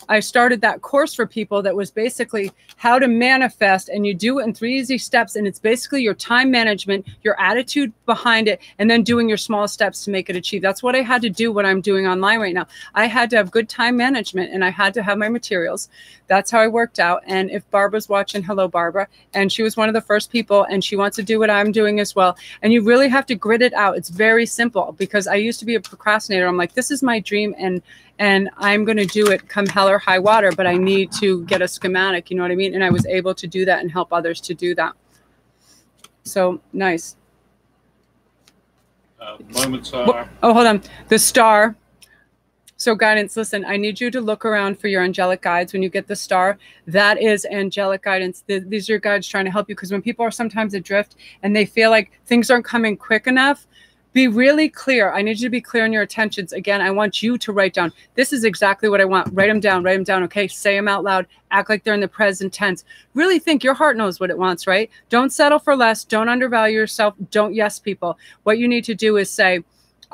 I started that course for people that was basically how to manifest, and you do it in 3 easy steps. And it's basically your time management, your attitude behind it, and then doing your small steps to make it achieve. That's what I had to do, what I'm doing online right now. I had to have good time management, and I had to have my materials. That's how I worked out. And if Barbara's watching, hello, Barbara. And she was one of the first people, and she wants to do what I'm doing as well. And you really have to grit it out. It's very simple, because I used to be a procrastinator. I'm like, this is my dream, and I'm going to do it come hell or high water, but I need to get a schematic, you know what I mean? And I was able to do that and help others to do that. So nice. Moments are... Oh, hold on. The star. So guidance, listen, I need you to look around for your angelic guides. When you get the star, that is angelic guidance. These are your guides trying to help you, because when people are sometimes adrift and they feel like things aren't coming quick enough, be really clear. I need you to be clear on your intentions. Again, I want you to write down, this is exactly what I want. Write them down, okay? Say them out loud. Act like they're in the present tense. Really think your heart knows what it wants, right? Don't settle for less. Don't undervalue yourself. Don't yes people. What you need to do is say,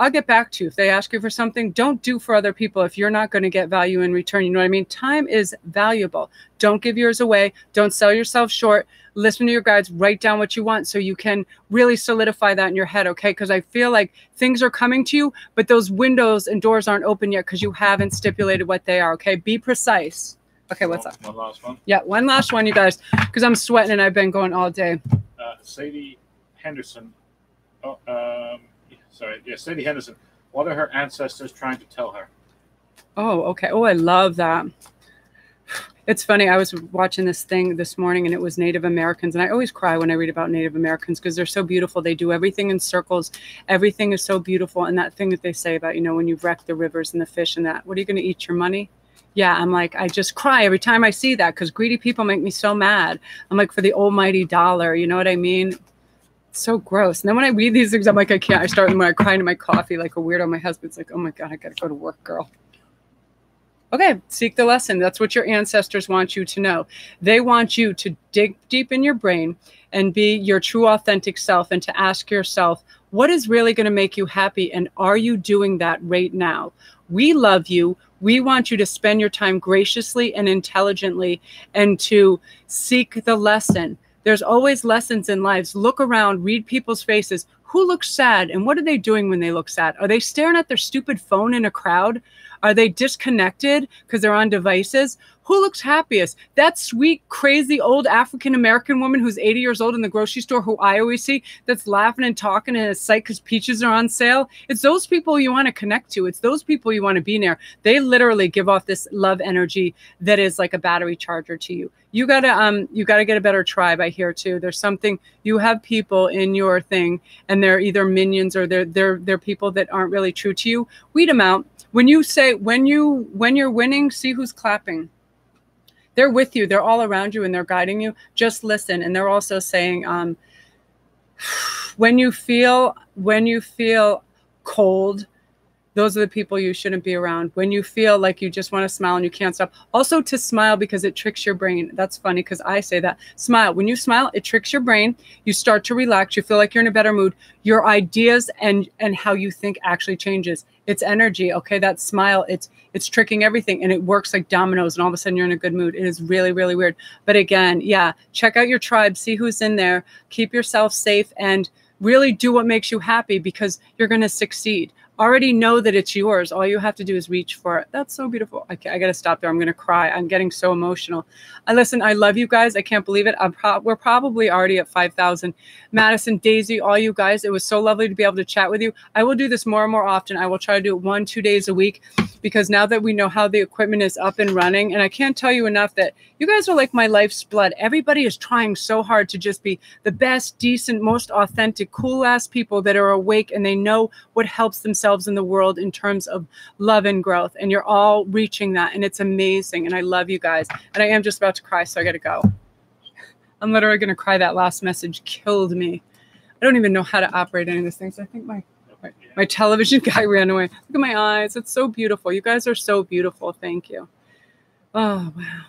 I'll get back to you. If they ask you for something, don't do for other people if you're not going to get value in return. You know what I mean? Time is valuable. Don't give yours away. Don't sell yourself short. Listen to your guides, write down what you want so you can really solidify that in your head, okay? Because I feel like things are coming to you, but those windows and doors aren't open yet because you haven't stipulated what they are, okay? Be precise. Okay, what's up? One last one. Yeah, one last one, you guys, because I'm sweating and I've been going all day. Sadie Henderson. Sadie Henderson. What are her ancestors trying to tell her? Oh, okay. Oh, I love that. It's funny. I was watching this thing this morning and it was Native Americans. And I always cry when I read about Native Americans because they're so beautiful. They do everything in circles. Everything is so beautiful. And that thing that they say about, when you wreck the rivers and the fish and that, what are you going to eat, your money? Yeah, I'm like, I just cry every time I see that because greedy people make me so mad. I'm like, for the almighty dollar, you know what I mean? So gross. And then when I read these things, I'm like, I can't. I start when I cry into my coffee like a weirdo. My husband's like, oh my God, I got to go to work, girl. Okay, seek the lesson. That's what your ancestors want you to know. They want you to dig deep in your brain and be your true authentic self and to ask yourself, what is really going to make you happy? And are you doing that right now? We love you. We want you to spend your time graciously and intelligently and to seek the lesson. There's always lessons in lives. Look around, read people's faces. Who looks sad and what are they doing when they look sad? Are they staring at their stupid phone in a crowd? Are they disconnected because they're on devices? Who looks happiest? That sweet, crazy old African-American woman who's 80 years old in the grocery store who I always see that's laughing and talking and is psyched because peaches are on sale. It's those people you want to connect to. It's those people you want to be near. They literally give off this love energy that is like a battery charger to you. You gotta get a better tribe, I hear too. There's something, you have people in your thing and they're either minions or they're people that aren't really true to you. Weed them out. When you're winning, see who's clapping. They're with you. They're all around you and they're guiding you. Just listen. And they're also saying, when you feel cold, those are the people you shouldn't be around. When you feel like you just want to smile and you can't stop. Also to smile because it tricks your brain. That's funny because I say that. Smile. When you smile, it tricks your brain. You start to relax. You feel like you're in a better mood. Your ideas and how you think actually changes. It's energy. Okay. That smile, it's tricking everything and it works like dominoes and all of a sudden you're in a good mood. It is really, really weird. But again, yeah, check out your tribe, see who's in there, keep yourself safe and really do what makes you happy because you're going to succeed. Already know that it's yours. All you have to do is reach for it. That's so beautiful. I got to stop there. I'm going to cry. I'm getting so emotional. Listen, I love you guys. I can't believe it. We're probably already at 5,000. Madison, Daisy, all you guys, it was so lovely to be able to chat with you. I will do this more and more often. I will try to do it 1-2 days a week because now that we know how the equipment is up and running, and I can't tell you enough that you guys are like my life's blood. Everybody is trying so hard to just be the best, decent, most authentic, cool-ass people that are awake and they know what helps themselves in the world in terms of love and growth. And you're all reaching that. And it's amazing. And I love you guys. And I am just about to cry, so I got to go. I'm literally going to cry. That last message killed me. I don't even know how to operate any of these things. I think my television guy ran away. Look at my eyes. It's so beautiful. You guys are so beautiful. Thank you. Oh, wow.